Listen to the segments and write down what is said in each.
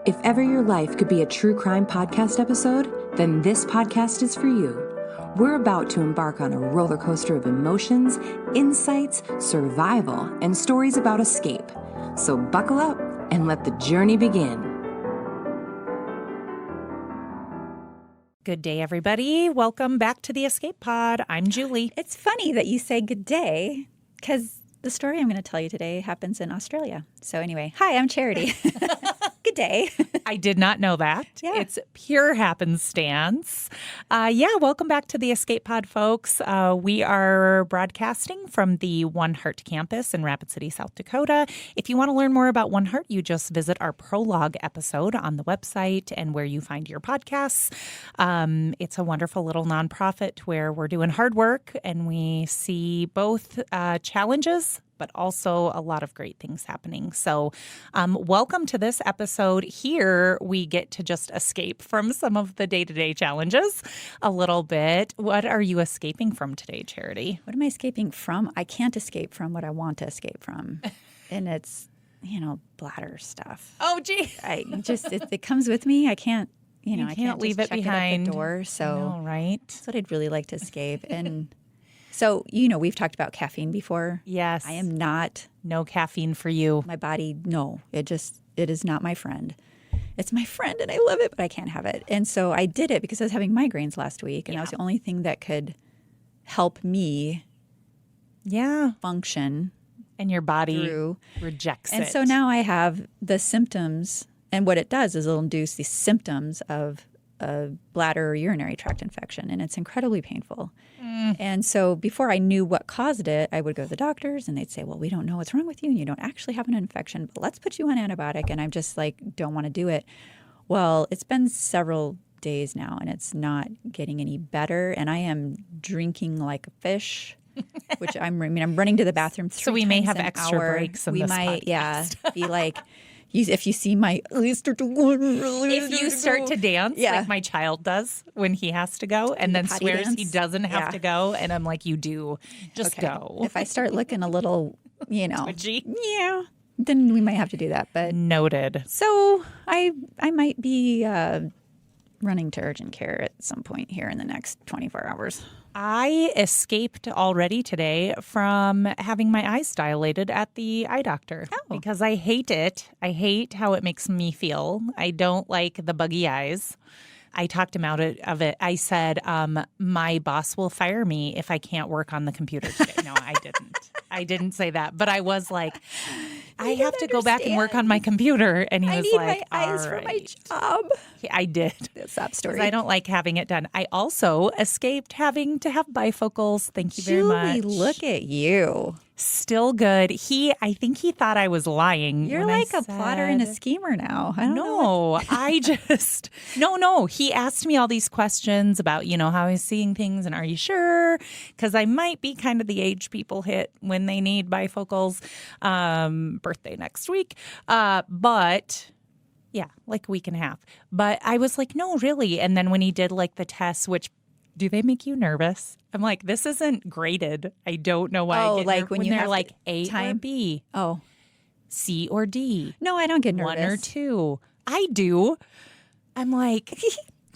If ever your life could be a true crime podcast episode, then this podcast is for you. We're about to embark on a roller coaster of emotions, insights, survival, and stories about escape. So buckle up and let the journey begin. Good day, everybody. Welcome back to the Escape Pod. I'm Julie. It's funny that you say good day because the story I'm going to tell you today happens in Australia. So anyway, hi, I'm Charity. Good day. I did not know that. Yeah. It's pure happenstance. Welcome back to the Escape Pod, folks. We are broadcasting from the One Heart campus in Rapid City, South Dakota. If you want to learn more about One Heart, you just visit our prologue episode on the website and where you find your podcasts. It's a wonderful little nonprofit where we're doing hard work and we see both challenges but also a lot of great things happening. So welcome to this episode. Here we get to just escape from some of the day-to-day challenges a little bit. What are you escaping from today, Charity? What am I escaping from? I can't escape from what I want to escape from. And it's, bladder stuff. Oh, gee. It comes with me. I can't, I can't leave just it check behind. It at the door. So I know, right? That's what I'd really like to escape. And so, we've talked about caffeine before. Yes. I am not. No caffeine for you. My body, no. It is not my friend. It's my friend and I love it, but I can't have it. And so I did it because I was having migraines last week. And that was the only thing that could help me function. And your body rejects it. And so now I have the symptoms. And what it does is it'll induce the symptoms of a bladder or urinary tract infection. And it's incredibly painful. And so before I knew what caused it, I would go to the doctors and they'd say, well, we don't know what's wrong with you and you don't actually have an infection, but let's put you on antibiotic. And I'm just like, don't want to do it. Well, it's been several days now and it's not getting any better. And I am drinking like a fish, which I'm running to the bathroom 3 times So we may have an extra hour. breaks in we this might, podcast. be like, if you see my eyes start to go, if you start to dance like my child does when he has to go and then swears dance? he doesn't have to go, and I'm like, you do, just go. If I start looking a little, twitchy, then we might have to do that. But noted. So I might be running to urgent care at some point here in the next 24 hours. I escaped already today from having my eyes dilated at the eye doctor because I hate it. I hate how it makes me feel. I don't like the buggy eyes. I talked him out of it. I said, my boss will fire me if I can't work on the computer today. No, I didn't. I didn't say that. But I was like, I have to go back and work on my computer. And he was like, I need my eyes for my job. I did. Stop story. I don't like having it done. I also escaped having to have bifocals. Thank you very much. Julie, look at you. Still good. I think he thought I was lying. You're like a plotter and a schemer now. I don't know. No. He asked me all these questions about, how he's seeing things and are you sure? Because I might be kind of the age people hit when they need bifocals. Birthday next week. But yeah, like a week and a half. But I was like, no, really. And then when he did like the tests, which do they make you nervous? I'm like, this isn't graded. I don't know why. Oh, like when they're have like A or B. Oh, C or D. No, I don't get nervous. 1 or 2. I do. I'm like,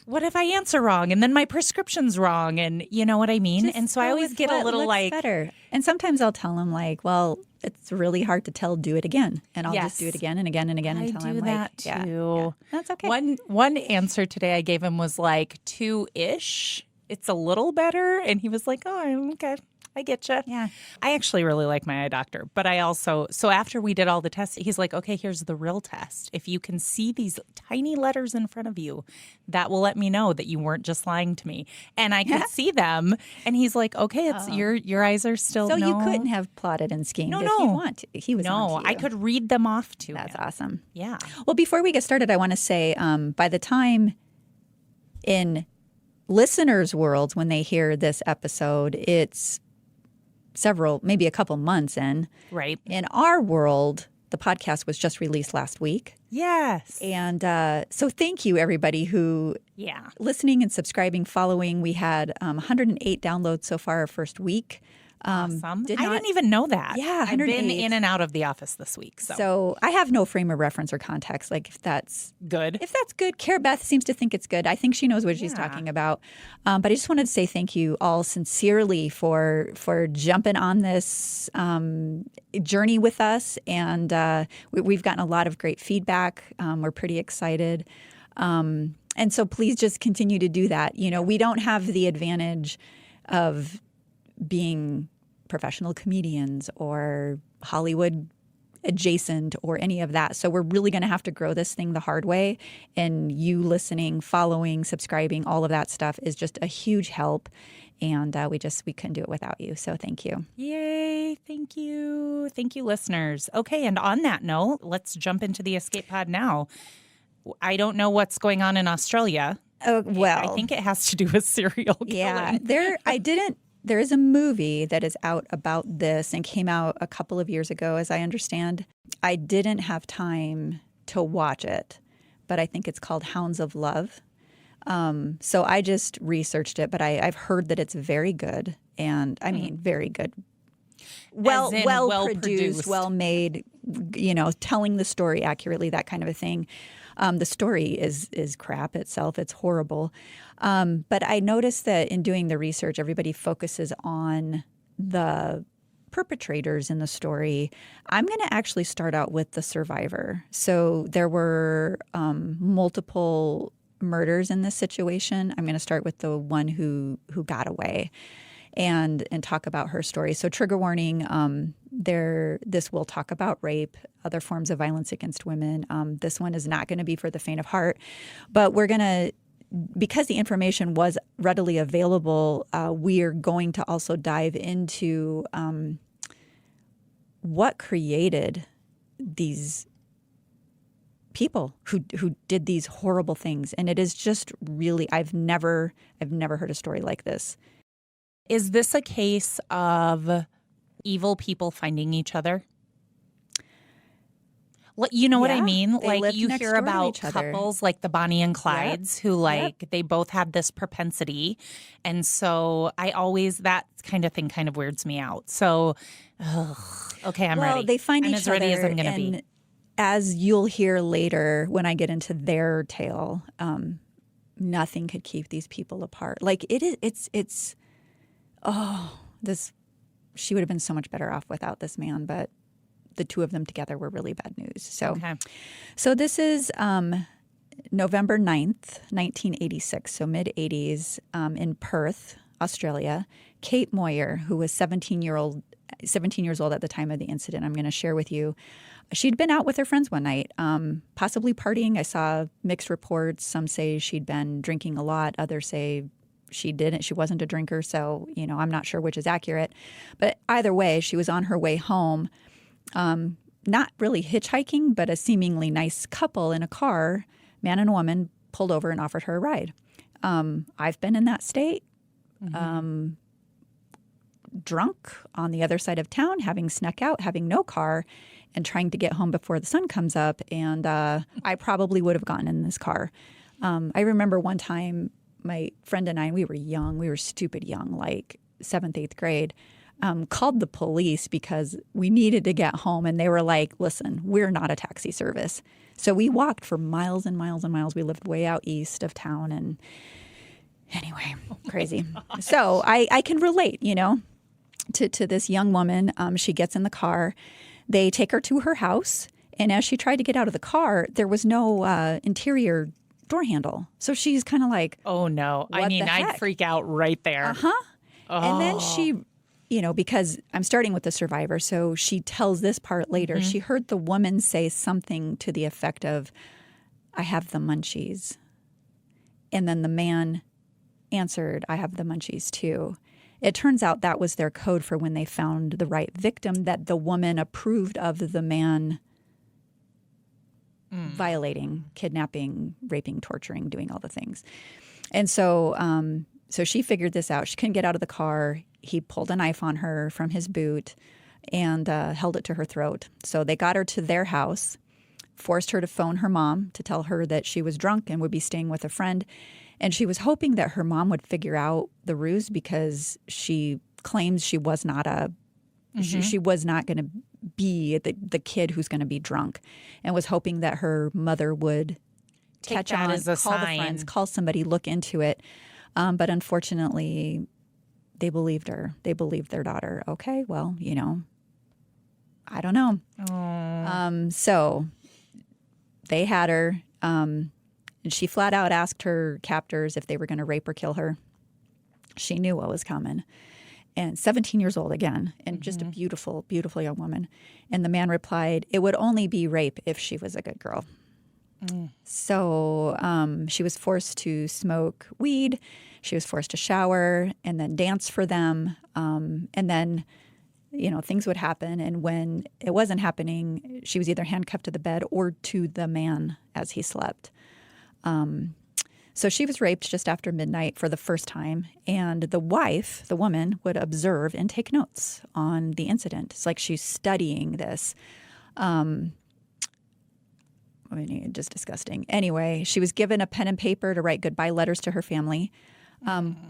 what if I answer wrong and then my prescription's wrong and you know what I mean? Just and so I always get a little like better. And sometimes I'll tell him like, well, it's really hard to tell. Do it again, and I'll just do it again and again and again until I'm like, that too. Yeah, that's okay. One answer today I gave him was like 2-ish. It's a little better, and he was like, "Oh, okay." I get you. Yeah. I actually really like my eye doctor, but I also, so after we did all the tests, he's like, okay, here's the real test. If you can see these tiny letters in front of you, that will let me know that you weren't just lying to me. And I could see them. And he's like, okay, it's your eyes are still, so you couldn't have plotted and schemed if you want to. He was on to you. I could read them off to him. That's awesome. Yeah. Well, before we get started, I want to say by the time in listeners' worlds, when they hear this episode, it's maybe a couple months in. Right. In our world, the podcast was just released last week. Yes. And so thank you, everybody who listening and subscribing, following. We had 108 downloads so far our first week. Awesome. I didn't even know that. Yeah, I've been 108. in and out of the office this week. So I have no frame of reference or context. Like if that's good. If that's good, Care Beth seems to think it's good. I think she knows what she's talking about. But I just wanted to say thank you all sincerely for jumping on this journey with us. And we've gotten a lot of great feedback. We're pretty excited. And so please just continue to do that. You know, we don't have the advantage of being professional comedians or Hollywood adjacent or any of that. So we're really going to have to grow this thing the hard way. And you listening, following, subscribing, all of that stuff is just a huge help. And we couldn't do it without you. So thank you. Yay. Thank you. Thank you, listeners. Okay. And on that note, let's jump into the escape pod now. I don't know what's going on in Australia. Well, I think it has to do with serial killing. Yeah. There is a movie that is out about this and came out a couple of years ago, as I understand. I didn't have time to watch it, but I think it's called Hounds of Love. So I just researched it, but I've heard that it's very good. And I mean, very good. Well produced, well made, you know, telling the story accurately, that kind of a thing. The story is crap itself. It's horrible. But I noticed that in doing the research, everybody focuses on the perpetrators in the story. I'm going to actually start out with the survivor. So there were multiple murders in this situation. I'm going to start with the one who got away and talk about her story. So trigger warning, this will talk about rape, other forms of violence against women. This one is not going to be for the faint of heart, but we're going to, because the information was readily available, we're going to also dive into what created these people who did these horrible things. And it is just really, I've never heard a story like this. Is this a case of evil people finding each other? You know what I mean? Like you hear about couples like the Bonnie and Clydes who they both had this propensity. And so that kind of thing kind of weirds me out. So, okay, I'm ready. Well, they find I'm each as ready other as I'm going to be. As you'll hear later when I get into their tale, nothing could keep these people apart. Like she would have been so much better off without this man, but the two of them together were really bad news. So this is November 9th, 1986, so mid-'80s in Perth, Australia. Kate Moyer, who was 17 years old at the time of the incident, I'm going to share with you. She'd been out with her friends one night, possibly partying. I saw mixed reports. Some say she'd been drinking a lot. Others say she didn't. She wasn't a drinker, so I'm not sure which is accurate. But either way, she was on her way home, not really hitchhiking, but a seemingly nice couple in a car, man and a woman, pulled over and offered her a ride. I've been in that state, drunk on the other side of town, having snuck out, having no car, and trying to get home before the sun comes up. And I probably would have gone in this car. I remember one time, my friend and I, we were young. We were stupid young, like 7th, 8th grade, called the police because we needed to get home. And they were like, listen, we're not a taxi service. So we walked for miles and miles and miles. We lived way out east of town. And anyway, crazy. So I can relate, to this young woman. She gets in the car. They take her to her house. And as she tried to get out of the car, there was no interior door handle. So she's kind of like, oh no. I'd freak out right there. Uh-huh. Oh. And then she, because I'm starting with the survivor, so she tells this part later. She heard the woman say something to the effect of, I have the munchies. And then the man answered, I have the munchies too. It turns out that was their code for when they found the right victim, that the woman approved of the man violating, kidnapping, raping, torturing, doing all the things. And so so she figured this out. She couldn't get out of the car. He pulled a knife on her from his boot and held it to her throat. So they got her to their house, forced her to phone her mom to tell her that she was drunk and would be staying with a friend. And she was hoping that her mom would figure out the ruse because she claims she was not she was not going to be the kid who's going to be drunk, and was hoping that her mother would catch on, as a call the sign. friends, call somebody, look into it. But unfortunately, they believed her. They believed their daughter. Okay, well, I don't know. So they had her, and she flat out asked her captors if they were going to rape or kill her. She knew what was coming. And 17 years old again, and just a beautiful, beautiful young woman. And the man replied, it would only be rape if she was a good girl. So she was forced to smoke weed. She was forced to shower and then dance for them. And then, things would happen. And when it wasn't happening, she was either handcuffed to the bed or to the man as he slept. So she was raped just after midnight for the first time. And the wife, the woman, would observe and take notes on the incident. It's like she's studying this. Just disgusting. Anyway, she was given a pen and paper to write goodbye letters to her family,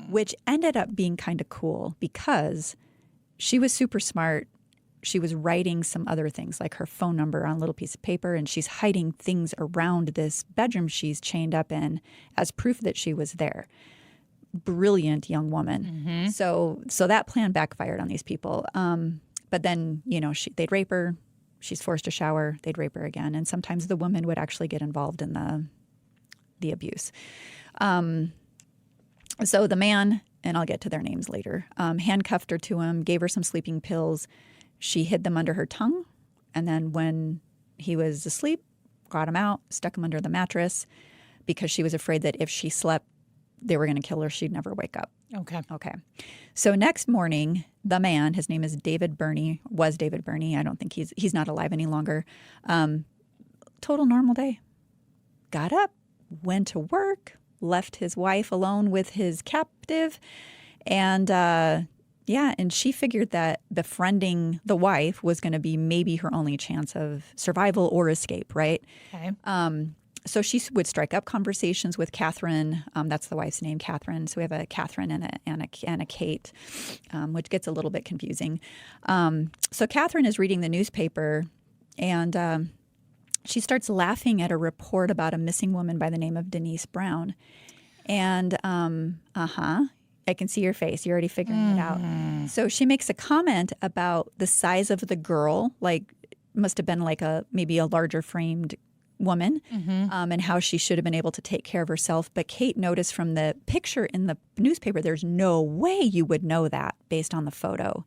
which ended up being kind of cool because she was super smart. She was writing some other things, like her phone number on a little piece of paper, and she's hiding things around this bedroom she's chained up in as proof that she was there. Brilliant young woman. So that plan backfired on these people. But then, they'd rape her. She's forced to shower. They'd rape her again. And sometimes the woman would actually get involved in the abuse. So the man, and I'll get to their names later, handcuffed her to him, gave her some sleeping pills. She hid them under her tongue. And then when he was asleep, got him out, stuck him under the mattress because she was afraid that if she slept, they were going to kill her. She'd never wake up. Okay. So next morning, the man, his name is David Birnie, was David Birnie. I don't think he's not alive any longer. Total normal day. Got up, went to work, left his wife alone with his captive. And and she figured that befriending the wife was going to be maybe her only chance of survival or escape, right? Okay. So she would strike up conversations with Catherine. That's the wife's name, Catherine. So we have a Catherine and a Kate, which gets a little bit confusing. So Catherine is reading the newspaper, and she starts laughing at a report about a missing woman by the name of Denise Brown. And I can see your face. You're already figuring it out. So she makes a comment about the size of the girl, like must have been like maybe a larger framed woman, and how she should have been able to take care of herself. But Kate noticed from the picture in the newspaper, there's no way you would know that based on the photo.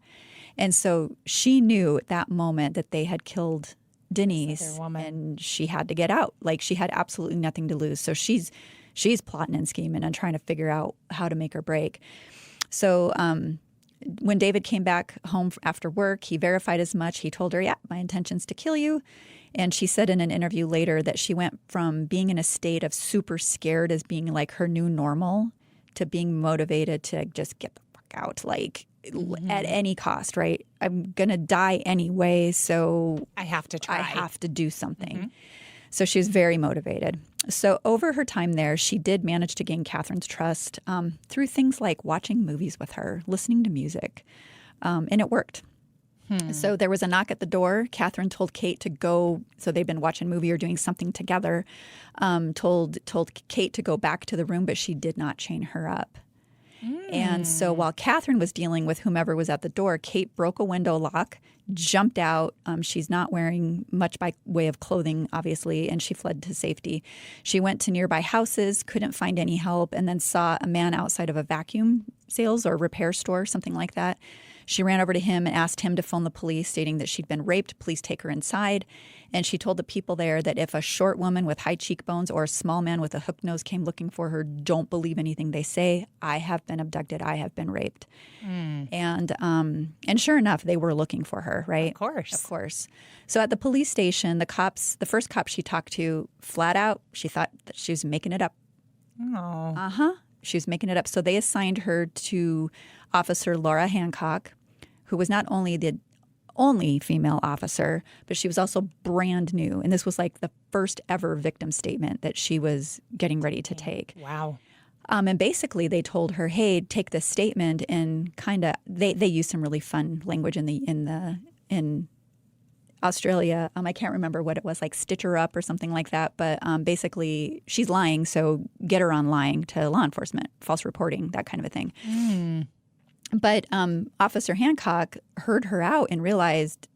And so she knew at that moment that they had killed Denise, and she had to get out. Like she had absolutely nothing to lose. So she's plotting and scheming and trying to figure out how to make her break. So when David came back home after work, he verified as much. He told her, yeah, my intention's to kill you. And she said in an interview later that she went from being in a state of super scared as being like her new normal to being motivated to just get the fuck out, like at any cost, right? I'm going to die anyway, so I have to try. I have to do something. So she was very motivated. So over her time there, she did manage to gain Catherine's trust through things like watching movies with her, listening to music, and it worked. So there was a knock at the door. Catherine told Kate to go. So they'd been watching a movie or doing something together. Told Kate to go back to the room, but she did not chain her up. And so while Catherine was dealing with whomever was at the door, Kate broke a window lock, jumped out. She's not wearing much by way of clothing, obviously, and she fled to safety. She went to nearby houses, couldn't find any help, and then saw a man outside of a vacuum sales or repair store, something like that. She ran over to him and asked him to phone the police, stating that she'd been raped. Please take her inside. And she told the people there that if a short woman with high cheekbones or a small man with a hooked nose came looking for her, don't believe anything they say. I have been abducted. I have been raped. And sure enough, they were looking for her, right? Of course. So at the police station, the first cop she talked to, flat out, she thought that she was making it up. She was making it up. So they assigned her to Officer Laura Hancock, who was not only the only female officer, but she was also brand new. And this was like the first ever victim statement that she was getting ready to take. Wow. And basically, they told her, "Hey, take this statement," and kind of they used some really fun language in Australia. I can't remember what it was, like stitch her up or something like that. But basically, she's lying, so get her on lying to law enforcement, false reporting, that kind of a thing. But Officer Hancock heard her out and realized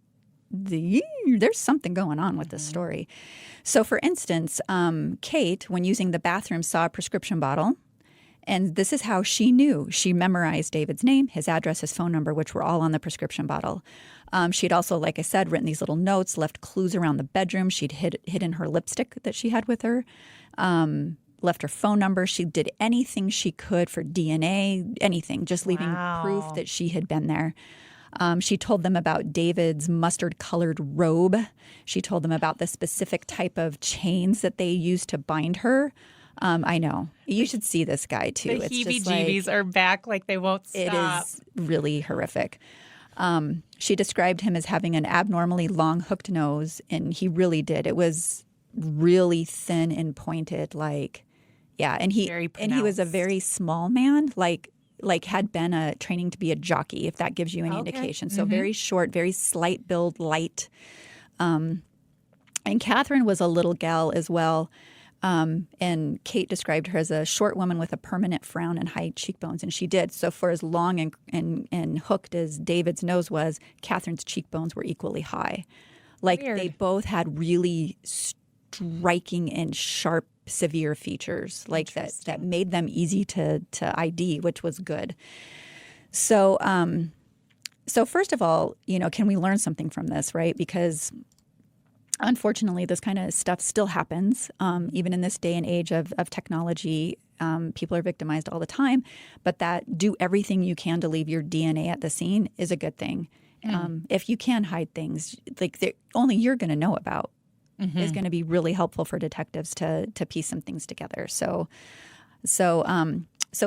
there's something going on with this story. So, for instance, Kate, when using the bathroom, saw a prescription bottle. And this is how she knew. She memorized David's name, his address, his phone number, which were all on the prescription bottle. She'd also, like I said, written these little notes, left clues around the bedroom. She'd hidden her lipstick that she had with her, left her phone number. She did anything she could for DNA, anything, just leaving proof that she had been there. She told them about David's mustard-colored robe. She told them about the specific type of chains that they used to bind her. I know. You should see this guy, too. The heebie-jeebies are back like they won't stop. It is really horrific. She described him as having an abnormally long hooked nose, and he really did. It was really thin and pointed, and he was a very small man, like had been training to be a jockey, if that gives you any indication. So very short, very slight build, light. And Catherine was a little gal as well. And Kate described her as a short woman with a permanent frown and high cheekbones, and she did. So for as long and hooked as David's nose was, Catherine's cheekbones were equally high. Weird. They both had really striking and sharp, severe features that made them easy to ID, which was good. So, so first of all, can we learn something from this, right? Because unfortunately, this kind of stuff still happens, even in this day and age of technology. People are victimized all the time, but that do everything you can to leave your DNA at the scene is a good thing. If you can hide things only you're going to know about, is going to be really helpful for detectives to piece some things together. So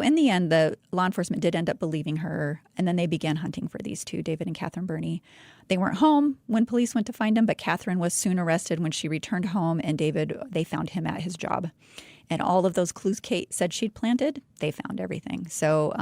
in the end, the law enforcement did end up believing her, and then they began hunting for these two, David and Catherine Birnie. They weren't home when police went to find him, but Catherine was soon arrested when she returned home, and they found him at his job. And all of those clues Kate said she'd planted, they found everything. So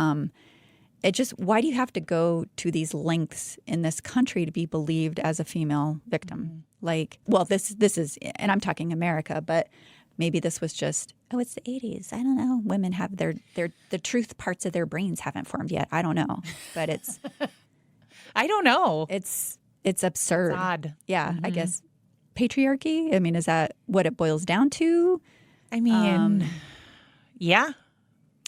why do you have to go to these lengths in this country to be believed as a female victim? This is, and I'm talking America, but maybe this was just, it's the 80s. I don't know. Women have the truth parts of their brains haven't formed yet. I don't know. But it's I don't know. It's absurd. It's odd. Yeah, I guess patriarchy. I mean, is that what it boils down to? I mean, yeah.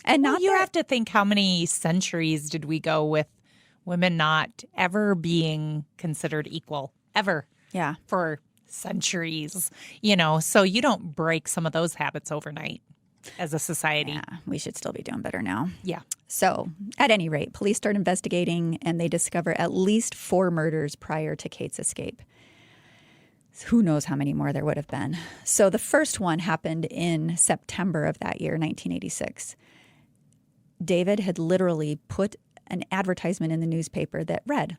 And you have to think, how many centuries did we go with women not ever being considered equal, ever? Yeah. For centuries, so you don't break some of those habits overnight as a society. Yeah, we should still be doing better now. Yeah. So at any rate, police start investigating, and they discover at least 4 murders prior to Kate's escape. Who knows how many more there would have been. So the first one happened in September of that year, 1986. David had literally put an advertisement in the newspaper that read,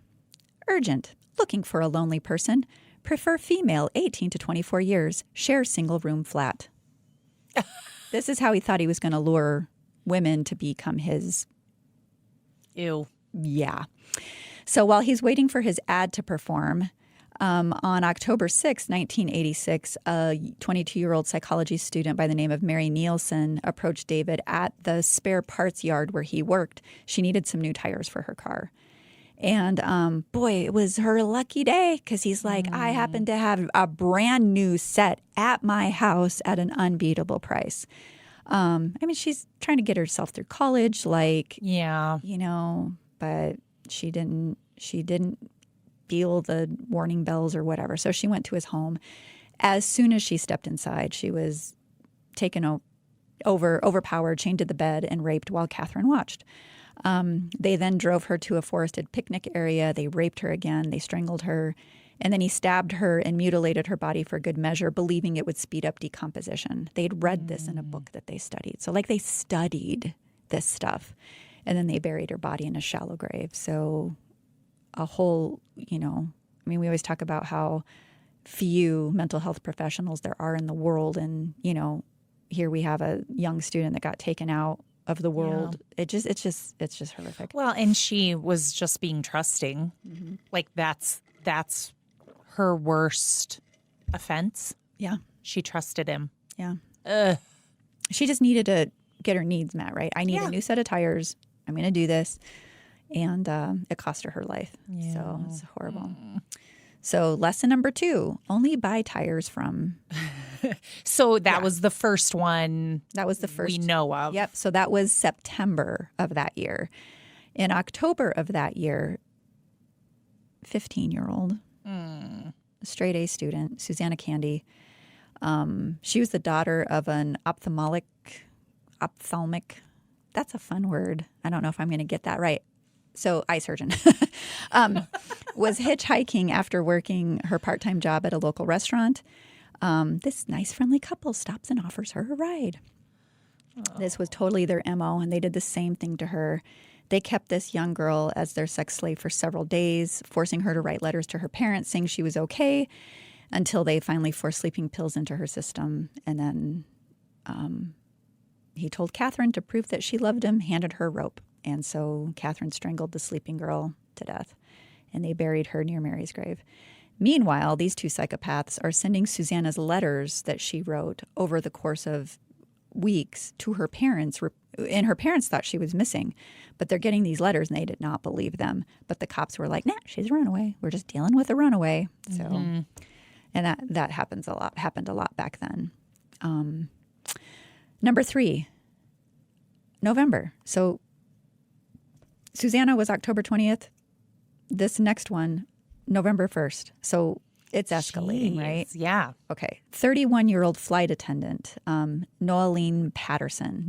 "Urgent, looking for a lonely person. Prefer female, 18 to 24 years. Share single room flat." This is how he thought he was going to lure women to become his. Ew. Yeah. So while he's waiting for his ad to perform, on October 6, 1986, a 22-year-old psychology student by the name of Mary Nielsen approached David at the spare parts yard where he worked. She needed some new tires for her car. And boy, it was her lucky day, because he's like, I happen to have a brand new set at my house at an unbeatable price. I mean, she's trying to get herself through college, yeah, but she didn't feel the warning bells or whatever. So she went to his home. As soon as she stepped inside, she was taken overpowered, chained to the bed, and raped while Catherine watched. They then drove her to a forested picnic area. They raped her again. They strangled her. And then he stabbed her and mutilated her body for good measure, believing it would speed up decomposition. They'd read this in a book that they studied. So they studied this stuff. And then they buried her body in a shallow grave. So a whole, we always talk about how few mental health professionals there are in the world. And, here we have a young student that got taken out of the world. It's just horrific. Well, and she was just being trusting. Like that's her worst offense. Yeah. She trusted him. Yeah. Ugh. She just needed to get her needs met, right? I need a new set of tires. I'm going to do this. And it cost her life. Yeah. So it's horrible. So lesson number 2, only buy tires from. So that was the first one. That was the first we know of. Yep. So that was September of that year. In October of that year, 15-year-old, straight A student, Susanna Candy. She was the daughter of an ophthalmic. That's a fun word. I don't know if I'm going to get that right. So eye surgeon, was hitchhiking after working her part-time job at a local restaurant. This nice, friendly couple stops and offers her a ride. Oh. This was totally their MO, and they did the same thing to her. They kept this young girl as their sex slave for several days, forcing her to write letters to her parents saying she was okay, until they finally forced sleeping pills into her system. And then he told Catherine to prove that she loved him, handed her a rope. And so Catherine strangled the sleeping girl to death, and they buried her near Mary's grave. Meanwhile, these two psychopaths are sending Susanna's letters that she wrote over the course of weeks to her parents, and her parents thought she was missing. But they're getting these letters, and they did not believe them. But the cops were like, nah, she's a runaway. We're just dealing with a runaway. So, and that happened a lot back then. Number 3, November. So Susanna was October 20th. This next one, November 1st. So it's escalating, right? Yeah. Okay. 31-year-old flight attendant, Noeline Patterson,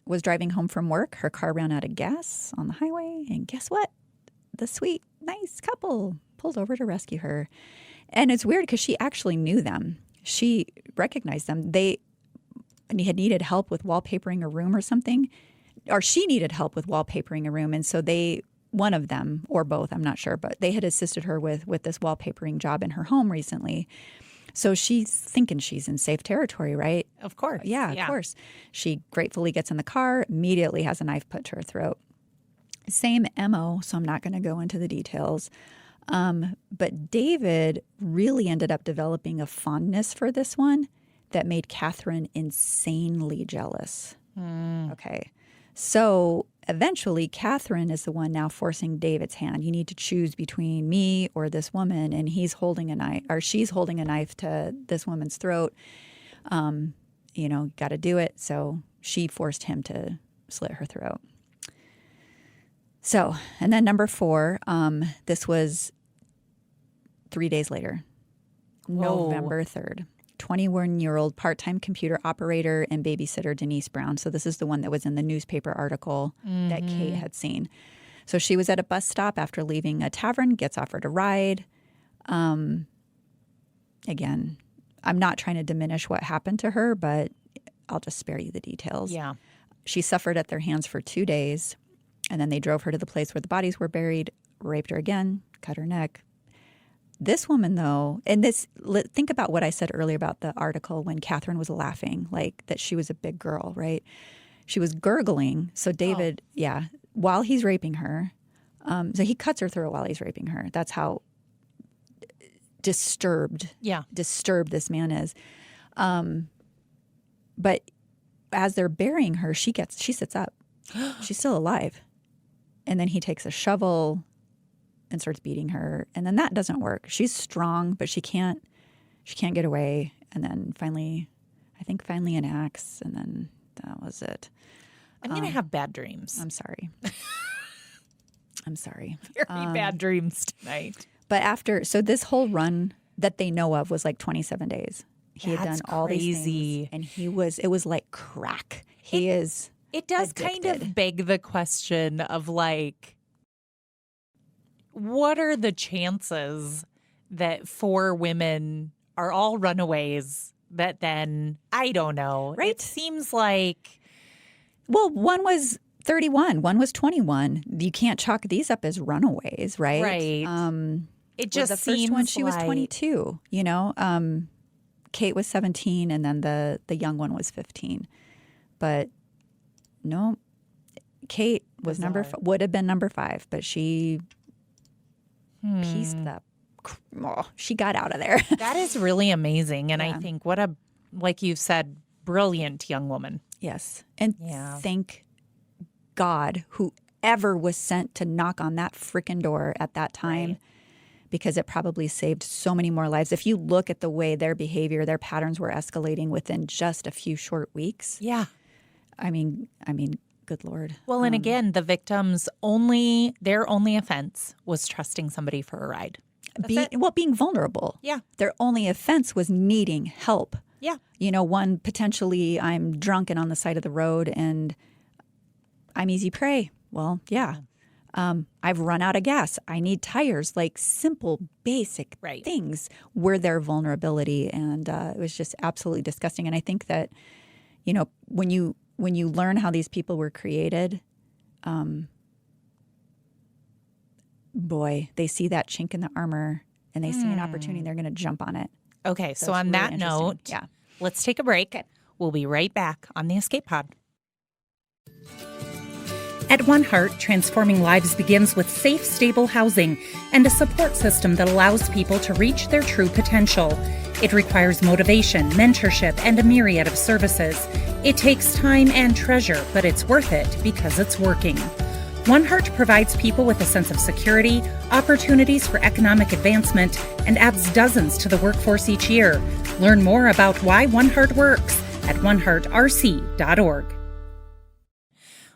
was driving home from work. Her car ran out of gas on the highway. And guess what? The sweet, nice couple pulled over to rescue her. And it's weird because she actually knew them. She recognized them. They had needed help with wallpapering a room or something. Or she needed help with wallpapering a room. And so one of them, or both, I'm not sure, but they had assisted her with this wallpapering job in her home recently. So she's thinking she's in safe territory, right? Of course. Yeah, of course. She gratefully gets in the car, immediately has a knife put to her throat. Same MO, so I'm not going to go into the details. But David really ended up developing a fondness for this one that made Catherine insanely jealous. Okay. So eventually, Catherine is the one now forcing David's hand. You need to choose between me or this woman, and he's holding a knife, or she's holding a knife to this woman's throat. Got to do it. So she forced him to slit her throat. So, and then number 4, this was 3 days later, November 3rd. 21-year-old part-time computer operator and babysitter Denise Brown. So this is the one that was in the newspaper article that Kate had seen. So she was at a bus stop after leaving a tavern, gets offered a ride. Again, I'm not trying to diminish what happened to her, but I'll just spare you the details. Yeah. She suffered at their hands for 2 days, and then they drove her to the place where the bodies were buried, raped her again, cut her neck. This woman, though, and think about what I said earlier about the article when Catherine was laughing, like that she was a big girl, right? She was gurgling. So David, while he's raping her, so he cuts her throat while he's raping her. That's how disturbed this man is. But as they're burying her, she sits up. She's still alive. And then he takes a shovel and starts beating her. And then that doesn't work. She's strong, but she can't get away. And then finally an axe. And then that was it. I'm going to have bad dreams. I'm sorry. Very bad dreams tonight. But so this whole run that they know of was like 27 days. He had done all these things. And it was like crack. It does kind of beg the question of like, what are the chances that 4 women are all runaways that then, I don't know. Right. It seems like. Well, one was 31, one was 21. You can't chalk these up as runaways, right? Right. It just the seems first one, she was like 22, Kate was 17, and then the young one was 15. But no, Kate was would have been number 5, but she pieced she got out of there. That is really amazing. And I think what a, like you said, brilliant young woman. Yes. And thank God whoever was sent to knock on that freaking door at that time, because it probably saved so many more lives. If you look at the way their behavior, their patterns were escalating within just a few short weeks. Yeah. I mean, good Lord. Well, and again, the victims their only offense was trusting somebody for a ride. Being vulnerable. Yeah. Their only offense was needing help. Yeah. One potentially, I'm drunk and on the side of the road and I'm easy prey. Well, yeah. I've run out of gas. I need tires, like simple, basic things were their vulnerability. And it was just absolutely disgusting. And I think that, when you learn how these people were created, boy, they see that chink in the armor and they see an opportunity. They're going to jump on it. Okay, so on that note, let's take a break. Okay. We'll be right back on the Escape Pod. At One Heart, transforming lives begins with safe, stable housing and a support system that allows people to reach their true potential. It requires motivation, mentorship, and a myriad of services. It takes time and treasure, but it's worth it because it's working. One Heart provides people with a sense of security, opportunities for economic advancement, and adds dozens to the workforce each year. Learn more about why One Heart works at oneheartrc.org.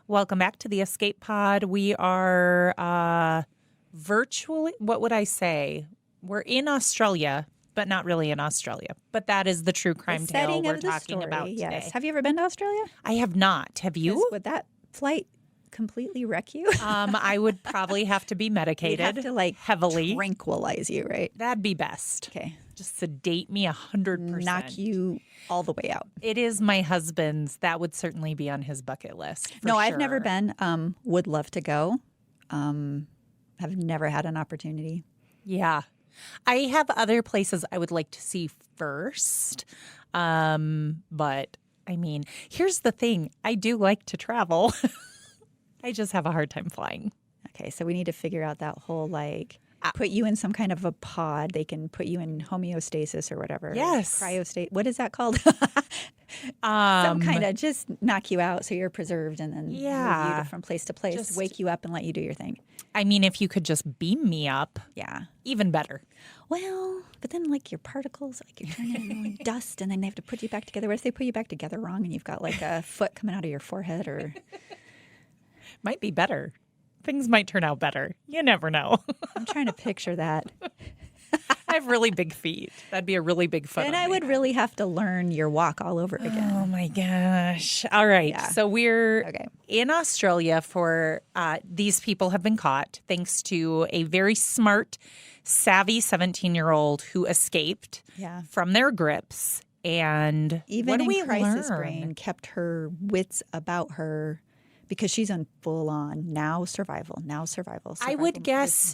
Welcome back to the Escape Pod. We are virtually, what would I say? We're in Australia, but not really in Australia. But that is the true crime tale we're talking about today. Yes. Have you ever been to Australia? I have not. Have you? Would that flight completely wreck you? I would probably have to be medicated. You'd have to heavily tranquilize you, right? That'd be best. Okay. Just sedate me 100%. Knock you all the way out. It is my husband's. That would certainly be on his bucket list. No, sure. I've never been. Would love to go. Have never had an opportunity. Yeah. I have other places I would like to see first. But I mean, here's the thing. I do like to travel. I just have a hard time flying. Okay, so we need to figure out that whole put you in some kind of a pod. They can put you in homeostasis or whatever. Yes. Cryostate. What is that called? Some kind of just knock you out so you're preserved and then move you from place to place, just wake you up and let you do your thing. I mean, if you could just beam me up, even better. Well, but then your particles, you're turning into dust and then they have to put you back together. What if they put you back together wrong and you've got a foot coming out of your forehead or... Might be better. Things might turn out better. You never know. I'm trying to picture that. I have really big feet. That'd be a really big foot. And I would really have to learn your walk all over again. Oh my gosh. All right. Yeah. So we're in Australia for these people have been caught thanks to a very smart, savvy 17-year-old who escaped from their grips. And even what do in we crisis learn? brain kept her wits about her. Because she's on full on now survival. I would guess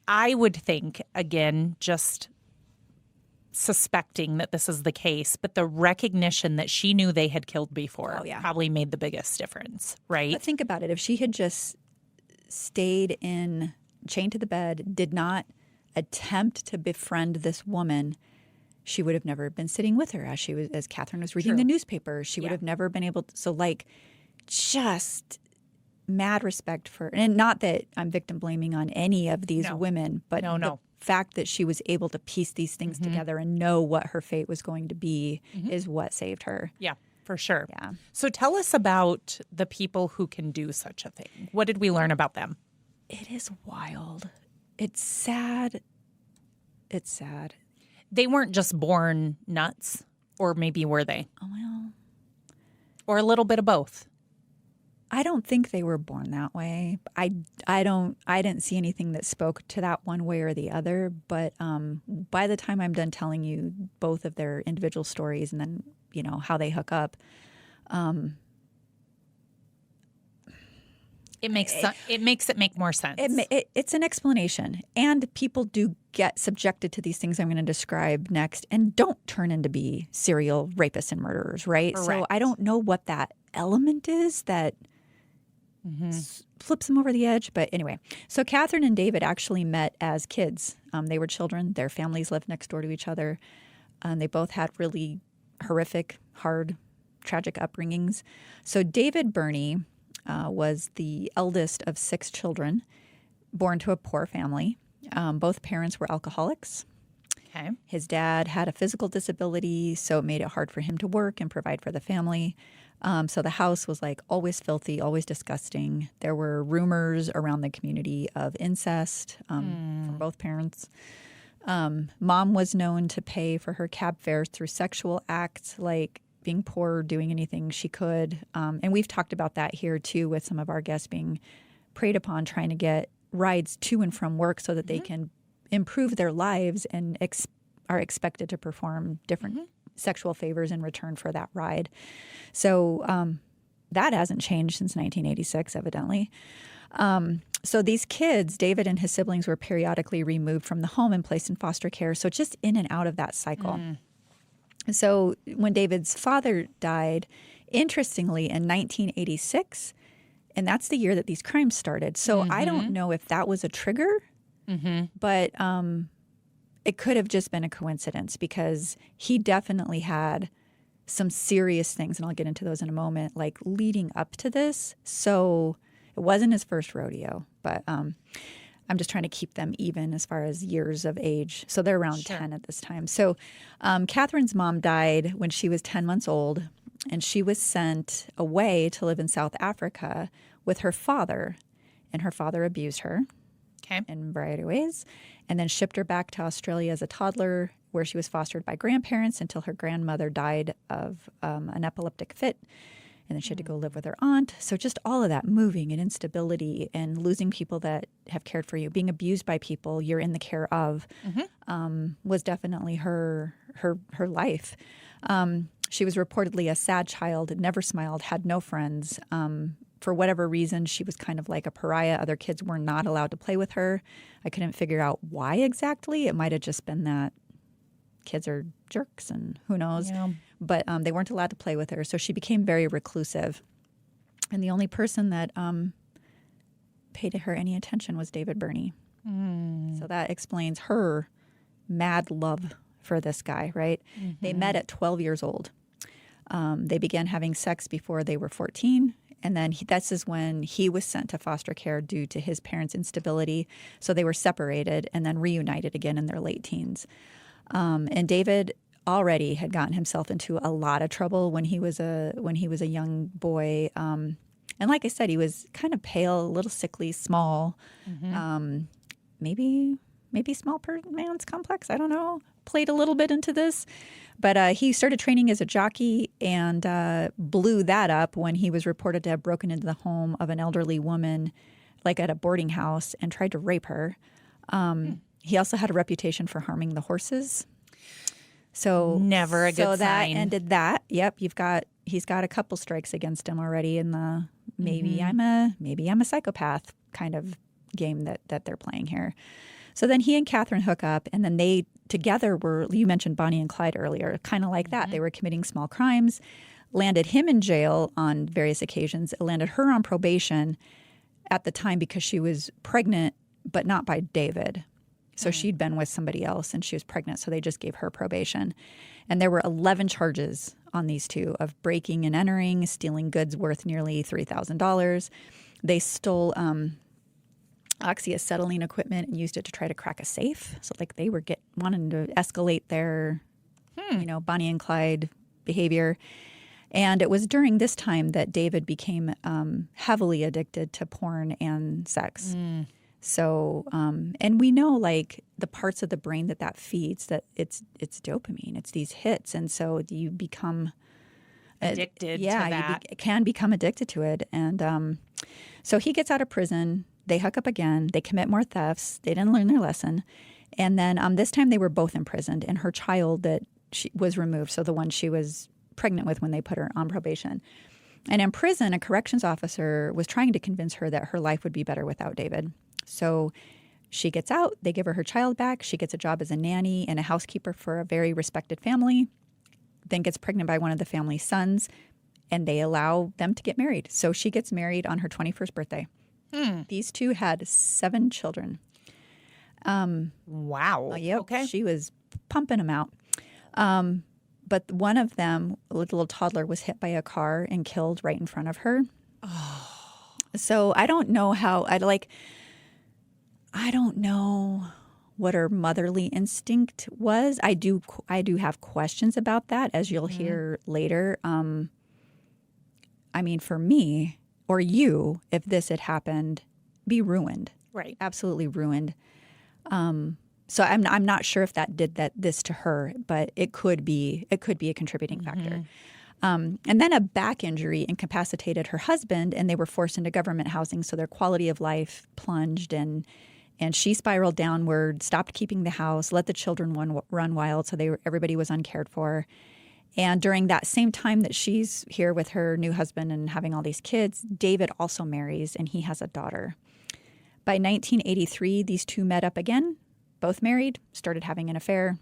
I would think, again, just suspecting that this is the case, but the recognition that she knew they had killed before probably made the biggest difference, right? But think about it. If she had just stayed chained to the bed, did not attempt to befriend this woman, she would have never been sitting with her as Catherine was reading the newspaper. She would have never been able to. So just mad respect for, and not that I'm victim blaming on any of these women, but the fact that she was able to piece these things together and know what her fate was going to be is what saved her. Yeah, for sure. Yeah. So tell us about the people who can do such a thing. What did we learn about them? It is wild. It's sad. It's sad. They weren't just born nuts, or maybe were they? Oh, well. Or a little bit of both. I don't think they were born that way. I didn't see anything that spoke to that one way or the other. But by the time I'm done telling you both of their individual stories and then, how they hook up, It makes it make more sense. It's an explanation. And people do get subjected to these things I'm going to describe next and don't turn into be serial rapists and murderers, right? Correct. So I don't know what that element is that flips them over the edge. But anyway, so Catherine and David actually met as kids. They were children. Their families lived next door to each other. They both had really horrific, hard, tragic upbringings. So David Birnie was the eldest of 6 children, born to a poor family. Both parents were alcoholics. Okay. His dad had a physical disability, so it made it hard for him to work and provide for the family. So the house was like always filthy, always disgusting. There were rumors around the community of incest from both parents. Mom was known to pay for her cab fares through sexual acts, like being poor, doing anything she could. And we've talked about that here too with some of our guests being preyed upon, trying to get rides to and from work so that they can improve their lives and are expected to perform different sexual favors in return for that ride. So that hasn't changed since 1986, evidently. So these kids, David and his siblings, were periodically removed from the home and placed in foster care. So just in and out of that cycle. So when David's father died, interestingly, in 1986, and that's the year that these crimes started. So I don't know if that was a trigger, but it could have just been a coincidence because he definitely had some serious things, and I'll get into those in a moment, like leading up to this. So it wasn't his first rodeo, but I'm just trying to keep them even as far as years of age. So they're around 10 at this time. So Catherine's mom died when she was 10 months old, and she was sent away to live in South Africa with her father, and her father abused her in a variety of ways, and then shipped her back to Australia as a toddler, where she was fostered by grandparents until her grandmother died of an epileptic fit. And then she had to go live with her aunt. So just all of that moving and instability and losing people that have cared for you, being abused by people you're in the care of, was definitely her life. She was reportedly a sad child, never smiled, had no friends. For whatever reason, she was kind of like a pariah. Other kids were not allowed to play with her. I couldn't figure out why exactly. It might have just been that kids are jerks and who knows. Yeah. But they weren't allowed to play with her. So she became very reclusive. And the only person that paid her any attention was David Birnie. So that explains her mad love for this guy, right? They met at 12 years old. They began having sex before they were 14. And then this is when he was sent to foster care due to his parents' instability. So they were separated and then reunited again in their late teens. And David already had gotten himself into a lot of trouble when he was a young boy. And like I said, he was kind of pale, a little sickly, small. Maybe small man's complex. I don't know. Played a little bit into this. But he started training as a jockey and blew that up when he was reported to have broken into the home of an elderly woman, like at a boarding house, and tried to rape her. He also had a reputation for harming the horses. So never a good sign. So that ended that. Yep, he's got a couple strikes against him already in the maybe I'm a psychopath kind of game that they're playing here. So then he and Catherine hook up, and then they together were, you mentioned Bonnie and Clyde earlier, kind of like that. They were committing small crimes, landed him in jail on various occasions, landed her on probation at the time because she was pregnant, but not by David. So she'd been with somebody else and she was pregnant, so they just gave her probation. And there were 11 charges on these two of breaking and entering, stealing goods worth nearly $3,000. They stole Oxy acetylene equipment and used it to try to crack a safe. So like they were wanting to escalate their, Bonnie and Clyde behavior. And it was during this time that David became heavily addicted to porn and sex. So, and we know like the parts of the brain that feeds, that it's dopamine, it's these hits. And so you become addicted to that. You can become addicted to it. And so he gets out of prison. They hook up again. They commit more thefts. They didn't learn their lesson. And then this time they were both imprisoned, and her child that she was removed, so the one she was pregnant with when they put her on probation. And in prison, a corrections officer was trying to convince her that her life would be better without David. So she gets out. They give her child back. She gets a job as a nanny and a housekeeper for a very respected family, then gets pregnant by one of the family's sons, and they allow them to get married. So she gets married on her 21st birthday. These two had 7 children. Wow. Yep. Okay. She was pumping them out. But one of them, a little toddler, was hit by a car and killed right in front of her. Oh. So I don't know how I don't know what her motherly instinct was. I do have questions about that, as you'll hear later. I mean, for me or you, if this had happened, be ruined. Right. Absolutely Absolutely ruined. So I'm not sure if that did this to her, but it could be a contributing factor. And then a back injury incapacitated her husband, and they were forced into government housing. So their quality of life plunged, and she spiraled downward, stopped keeping the house, let the children run wild. So everybody was uncared for. And during that same time that she's here with her new husband and having all these kids, David also marries, and he has a daughter. By 1983, these two met up again, both married, started having an affair.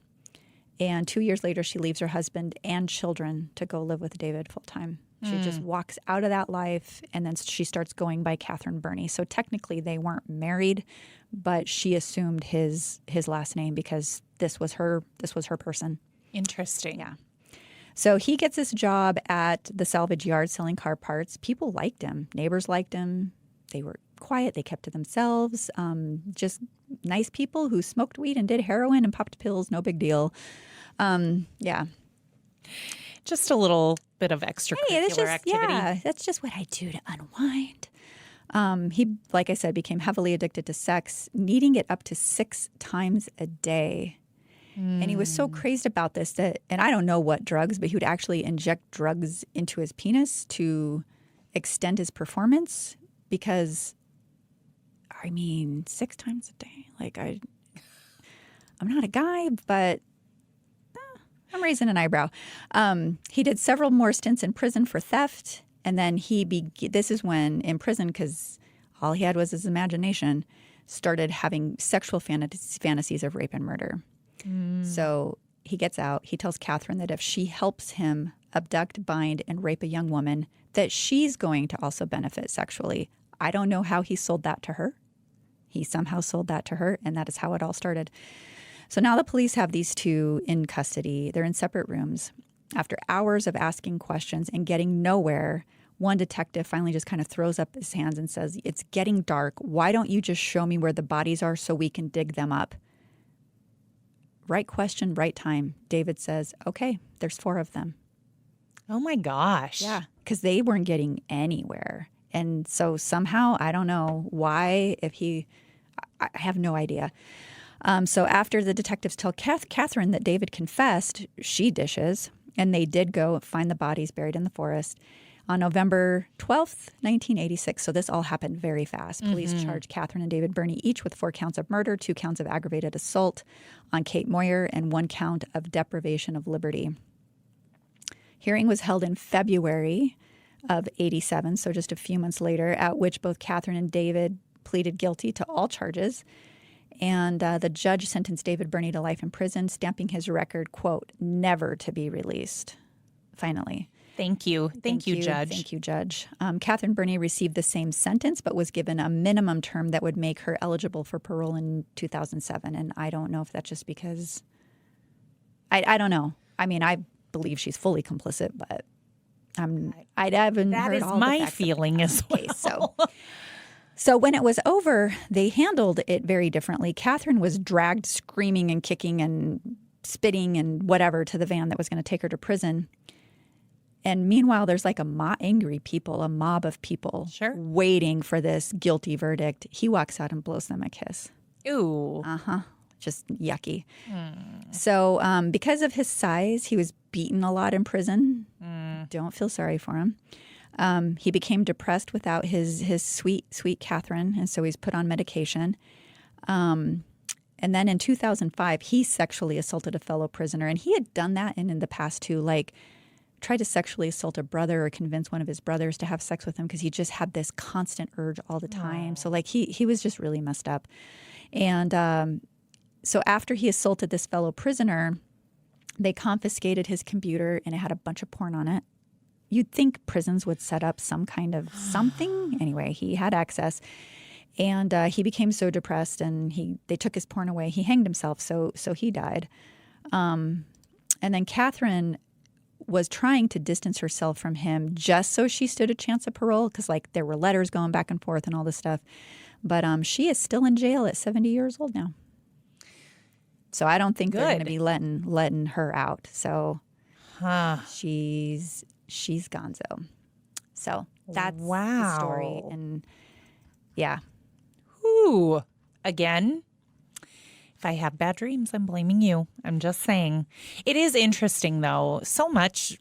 And 2 years later, she leaves her husband and children to go live with David full time. She just walks out of that life, and then she starts going by Catherine Birnie. So technically, they weren't married, but she assumed his last name because this was her person. Interesting. Yeah. So he gets this job at the salvage yard selling car parts. People liked him. Neighbors liked him. They were quiet. They kept to themselves. Just nice people who smoked weed and did heroin and popped pills. No big deal. Yeah. Just a little bit of extracurricular activity. Yeah, that's just what I do to unwind. He, like I said, became heavily addicted to sex, needing it up to 6 times a day. And he was so crazed about this and I don't know what drugs, but he would actually inject drugs into his penis to extend his performance because, 6 times a day. Like I'm not a guy, but I'm raising an eyebrow. He did several more stints in prison for theft. And then this is when in prison, because all he had was his imagination, started having sexual fantasies of rape and murder. So he gets out. He tells Catherine that if she helps him abduct, bind, and rape a young woman, that she's going to also benefit sexually. I don't know how he sold that to her. He somehow sold that to her, and that is how it all started. So now the police have these two in custody. They're in separate rooms. After hours of asking questions and getting nowhere, one detective finally just kind of throws up his hands and says, "It's getting dark. Why don't you just show me where the bodies are so we can dig them up?" Right question, right time. David says, "Okay, there's 4 of them." Oh my gosh. Yeah, because they weren't getting anywhere. And so somehow, I don't know why, I have no idea. So after the detectives tell Catherine that David confessed, she dishes, and they did go find the bodies buried in the forest. On November 12th, 1986, so this all happened very fast. Police charged Catherine and David Birnie each with 4 counts of murder, 2 counts of aggravated assault on Kate Moyer, and 1 count of deprivation of liberty. Hearing was held in February of 87, so just a few months later, at which both Catherine and David pleaded guilty to all charges. And the judge sentenced David Birnie to life in prison, stamping his record, quote, "never to be released," finally. Thank you. Thank you, Judge. Thank you, Judge. Catherine Birnie received the same sentence, but was given a minimum term that would make her eligible for parole in 2007. And I don't know if that's just because I don't know. I mean, I believe she's fully complicit, but I haven't That heard is all the my facts feeling as well. case, So when it was over, they handled it very differently. Catherine was dragged screaming and kicking and spitting and whatever to the van that was going to take her to prison. And meanwhile, there's like a mob of people waiting for this guilty verdict. He walks out and blows them a kiss. Ooh. Just yucky. So because of his size, he was beaten a lot in prison. Don't feel sorry for him. He became depressed without his sweet Catherine, and so he's put on medication. And then in 2005, he sexually assaulted a fellow prisoner, and he had done that in the past too, like tried to sexually assault a brother or convince one of his brothers to have sex with him because he just had this constant urge all the time. So like he was just really messed up. And so after he assaulted this fellow prisoner, they confiscated his computer and it had a bunch of porn on it. You'd think prisons would set up some kind of something. Anyway, he had access. And he became so depressed and they took his porn away. He hanged himself, so he died. And then Catherine was trying to distance herself from him just so she stood a chance of parole because like there were letters going back and forth and all this stuff. But she is still in jail at 70 years old now. So I don't think they're going to be letting her out. So she's gonzo. So that's the story. And yeah. Ooh, again, if I have bad dreams, I'm blaming you. I'm just saying. It is interesting, though. So much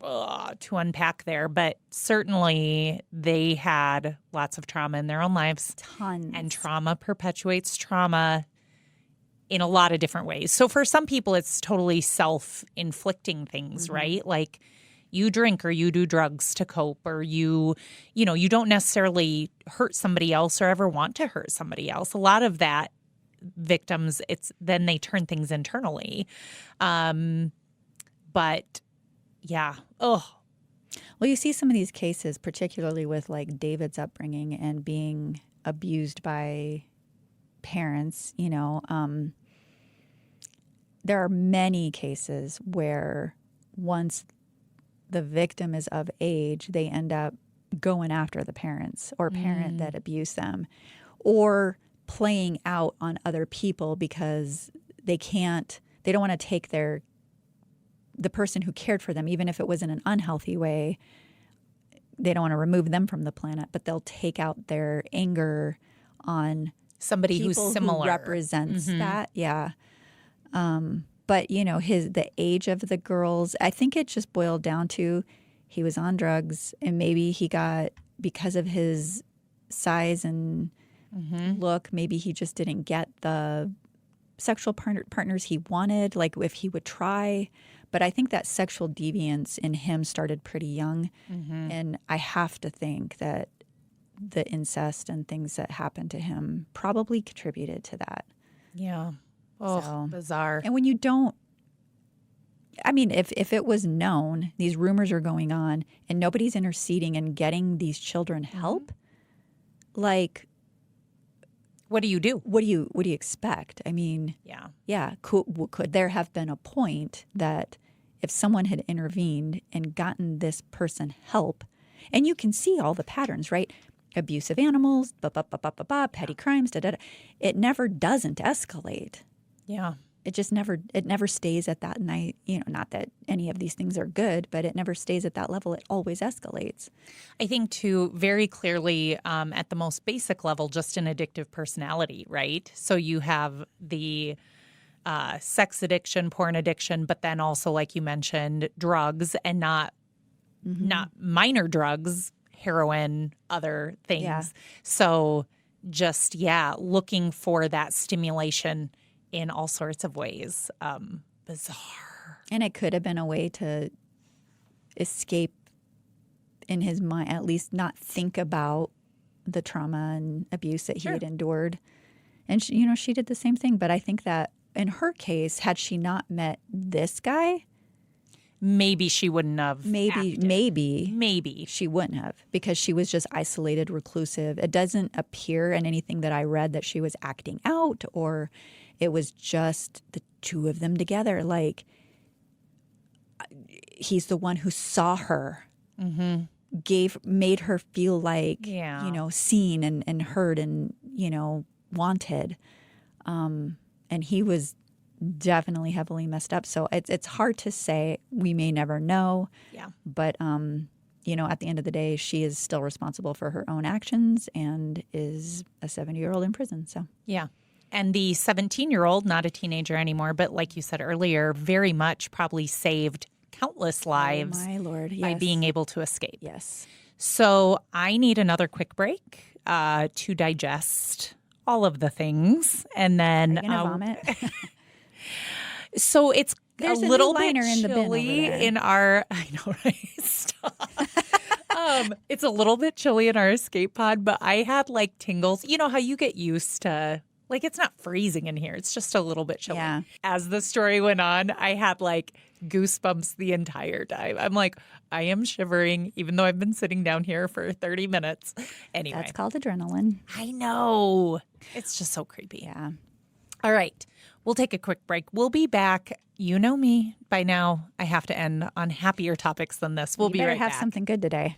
to unpack there, but certainly they had lots of trauma in their own lives. Tons. And trauma perpetuates trauma in a lot of different ways. So for some people, it's totally self-inflicting things, right? Like you drink or you do drugs to cope, or you don't necessarily hurt somebody else or ever want to hurt somebody else. A lot of that victims, then they turn things internally. But yeah. Well, you see some of these cases, particularly with like David's upbringing and being abused by parents, there are many cases where once the victim is of age, they end up going after the parents or parent that abused them, or playing out on other people because they don't want to take the person who cared for them, even if it was in an unhealthy way. They don't want to remove them from the planet, but they'll take out their anger on somebody who's similar, who represents that. Yeah. But the age of the girls, I think it just boiled down to he was on drugs, and maybe he got, because of his size and look, maybe he just didn't get the sexual partners he wanted, like if he would try. But I think that sexual deviance in him started pretty young. And I have to think that the incest and things that happened to him probably contributed to that. Yeah. Oh, so bizarre. And when you don't, I mean, if it was known, these rumors are going on and nobody's interceding and getting these children help, like, what do you do? What do you expect? I mean, yeah. Could there have been a point that if someone had intervened and gotten this person help, and you can see all the patterns, right? Abusive animals, petty crimes, it never doesn't escalate. Yeah. It never stays at that night. Not that any of these things are good, but it never stays at that level. It always escalates. I think, too, very clearly at the most basic level, just an addictive personality, right? So you have the sex addiction, porn addiction, but then also, like you mentioned, drugs, and not minor drugs, heroin, other things. Yeah. So just, looking for that stimulation in all sorts of ways. Bizarre. And it could have been a way to escape in his mind, at least not think about the trauma and abuse that he had endured. And she did the same thing. But I think that in her case, had she not met this guy, maybe she wouldn't have acted. Maybe she wouldn't have, because she was just isolated, reclusive. It doesn't appear in anything that I read that she was acting out, or it was just the two of them together. Like, he's the one who saw her, made her feel like, seen and heard and, wanted. And he was definitely heavily messed up. So it's hard to say. We may never know. Yeah. But, at the end of the day, she is still responsible for her own actions and is a 70-year-old in prison. So, yeah. And the 17-year-old, not a teenager anymore, but like you said earlier, very much probably saved countless lives by being able to escape. Yes. So I need another quick break to digest all of the things. And then are you gonna vomit? So it's There's a a little new liner bit in the bin over chilly there. in our. I know, right? Stop. It's a little bit chilly in our escape pod, but I had like tingles. You know how you get used to. Like, it's not freezing in here. It's just a little bit chilly. Yeah. As the story went on, I had like goosebumps the entire time. I'm like, I am shivering, even though I've been sitting down here for 30 minutes. Anyway. That's called adrenaline. I know. It's just so creepy. Yeah. All right. We'll take a quick break. We'll be back. You know me. By now, I have to end on happier topics than this. We'll be right have back. something good today.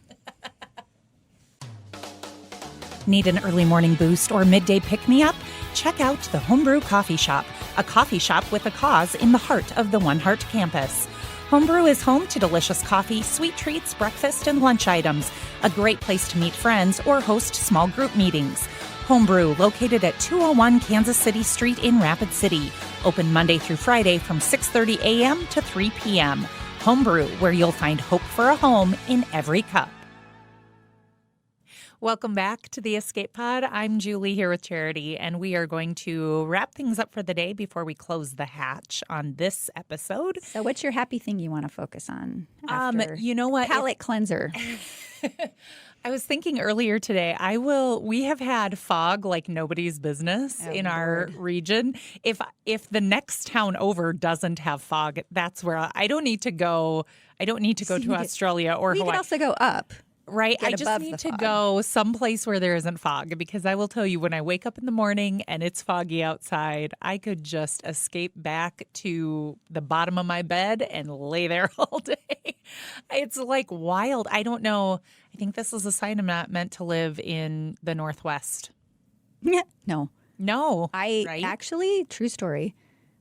Need an early morning boost or midday pick-me-up? Check out the Homebrew Coffee Shop, a coffee shop with a cause in the heart of the One Heart campus. Homebrew is home to delicious coffee, sweet treats, breakfast, and lunch items, a great place to meet friends or host small group meetings. Homebrew, located at 201 Kansas City Street in Rapid City. Open Monday through Friday from 6:30 a.m. to 3 p.m. Homebrew, where you'll find hope for a home in every cup. Welcome back to the Escape Pod. I'm Julie here with Charity, and we are going to wrap things up for the day before we close the hatch on this episode. So what's your happy thing you want to focus on after You know what? palate cleanser? I was thinking earlier today, we have had fog like nobody's business in our region. If the next town over doesn't have fog, that's where I don't need to go. I don't need to go to Australia or Hawaii. We could also go up. Right. Get I just above need the to fog. go someplace where there isn't fog, because I will tell you, when I wake up in the morning and it's foggy outside, I could just escape back to the bottom of my bed and lay there all day. It's like wild. I don't know. I think this is a sign I'm not meant to live in the Northwest. No. Right? Actually, true story,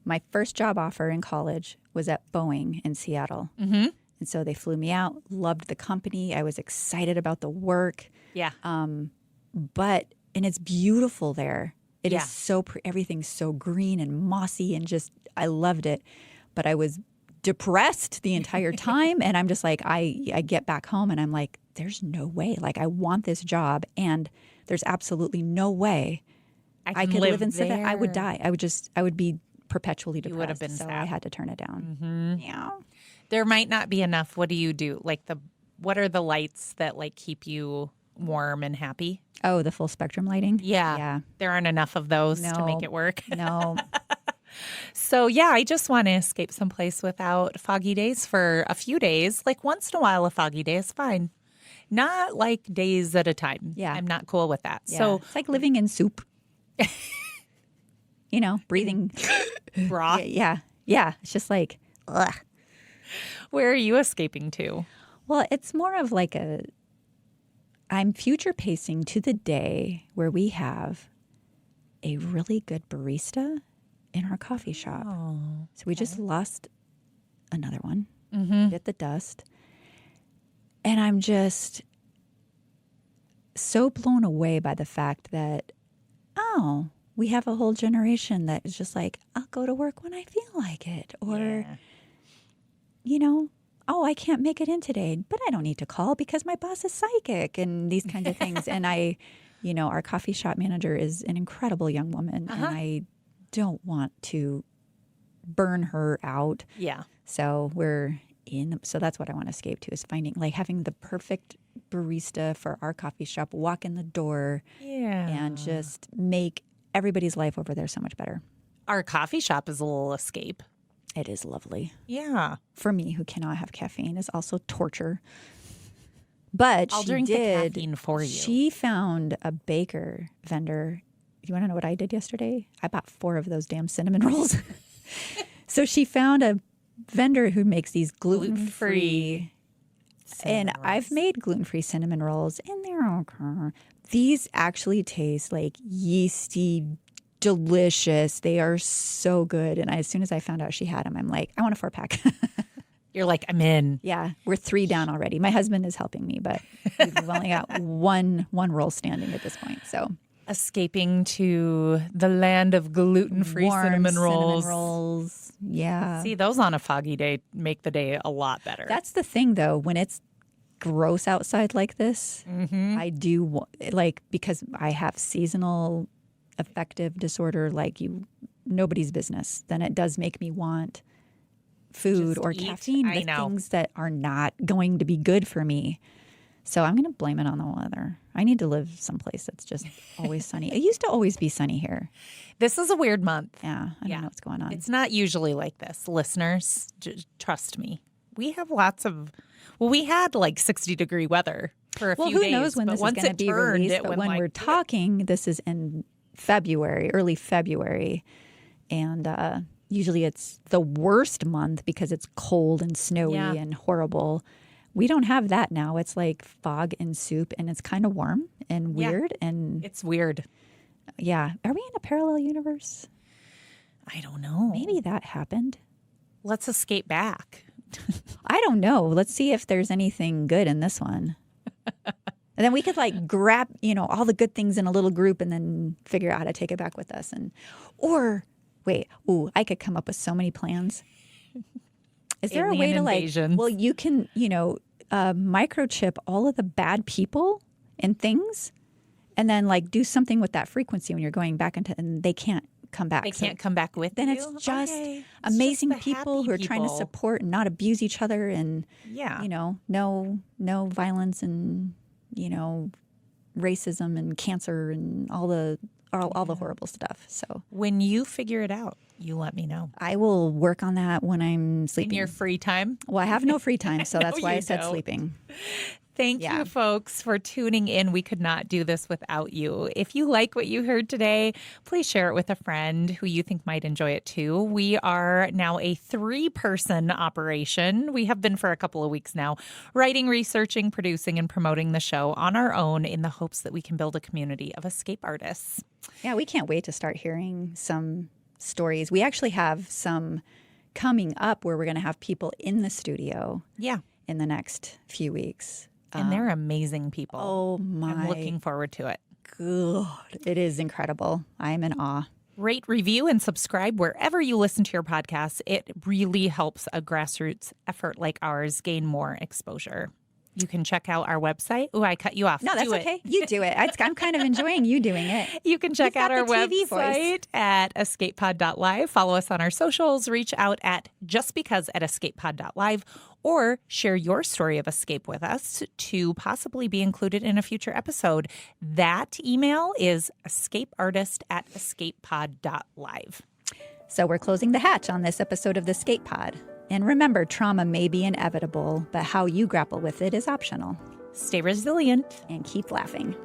my first job offer in college was at Boeing in Seattle. Mm-hmm. And so they flew me out, loved the company. I was excited about the work. Yeah. And it's beautiful there. It is so everything's so green and mossy, and just, I loved it. But I was depressed the entire time. And I'm just like, I get back home and I'm like, there's no way. Like, I want this job, and there's absolutely no way I could live in Civic. I would die. I would be perpetually depressed. You would have been so sad. I had to turn it down. Mm-hmm. Yeah. There might not be enough. What do you do? Like, what are the lights that like keep you warm and happy? Oh, the full spectrum lighting? Yeah. There aren't enough of those to make it work. No. So, yeah, I just want to escape someplace without foggy days for a few days. Like, once in a while, a foggy day is fine. Not like days at a time. Yeah. I'm not cool with that. Yeah. So, it's like living in soup. Breathing. broth. Yeah. It's just like, ugh. Where are you escaping to? Well, it's more of like I'm future pacing to the day where we have a really good barista in our coffee shop. Oh, So we just lost another one, bit the dust. And I'm just so blown away by the fact that, we have a whole generation that is just like, I'll go to work when I feel like it. Or, I can't make it in today, but I don't need to call because my boss is psychic, and these kinds of things. And our coffee shop manager is an incredible young woman, and I don't want to burn her out. Yeah. So so that's what I want to escape to, is having the perfect barista for our coffee shop, walk in the door and just make everybody's life over there so much better. Our coffee shop is a little escape. It is lovely. Yeah. For me, who cannot have caffeine, is also torture. But I'll drink the caffeine for you. She found a baker vendor. You want to know what I did yesterday? I bought 4 of those damn cinnamon rolls. So she found a vendor who makes these gluten-free. And I've made gluten-free cinnamon rolls, and they're okay. These actually taste like yeasty, delicious. They are so good. And as soon as I found out she had them, I'm like, I want a 4-pack. You're like, I'm in. Yeah, we're 3 down already. My husband is helping me, but we've only got one roll standing at this point. So escaping to the land of gluten-free warm cinnamon rolls. Cinnamon rolls. Yeah. See, those on a foggy day make the day a lot better. That's the thing, though. When it's gross outside like this, I do because I have seasonal affective disorder, nobody's business. Then it does make me want food Just or eat. caffeine, I the know. things that are not going to be good for me. So I'm going to blame it on the weather. I need to live someplace that's just always sunny. It used to always be sunny here. This is a weird month. Yeah, I don't know what's going on. It's not usually like this. Listeners, trust me. We have we had like 60-degree weather for a few days. Well, who knows when but this is once going to it be turned, released? it But went when like, we're talking, this is in February, early February. And usually it's the worst month because it's cold and snowy and horrible. We don't have that now. It's like fog and soup, and it's kind of warm and weird. And it's weird. yeah. Are we in a parallel universe? I don't know. Maybe that happened. Let's escape back. I don't know. Let's see if there's anything good in this one. And then we could like grab, all the good things in a little group and then figure out how to take it back with us. I could come up with so many plans. Is there a way to invasions. you can, microchip all of the bad people and things and then like do something with that frequency when you're going back and they can't come back. They can't come back with then you? it's just Okay. amazing It's just the people who are happy trying to people. support and not abuse each other and, no violence and, racism and cancer and all the horrible stuff. So When you figure it out, you let me know. I will work on that when I'm In sleeping. your free time. Well, I have no free time, so that's why you I said don't. sleeping. Thank you, folks, for tuning in. We could not do this without you. If you like what you heard today, please share it with a friend who you think might enjoy it too. We are now a 3-person operation. We have been for a couple of weeks now, writing, researching, producing, and promoting the show on our own in the hopes that we can build a community of escape artists. Yeah, we can't wait to start hearing some stories. We actually have some coming up where we're going to have people in the studio in the next few weeks. And they're amazing people. Oh, my. I'm looking forward to it. God. It is incredible. I am in awe. Rate, review, and subscribe wherever you listen to your podcasts. It really helps a grassroots effort like ours gain more exposure. You can check out our website. Oh, I cut you off. No, that's Do it. okay. You do it. I'm kind of enjoying you doing it. You can check You've out got our the TV voice. website at escapepod.live. Follow us on our socials. Reach out at justbecause@escapepod.live or share your story of escape with us to possibly be included in a future episode. That email is escapeartist@escapepod.live. So we're closing the hatch on this episode of the Escape Pod. And remember, trauma may be inevitable, but how you grapple with it is optional. Stay resilient. And keep laughing.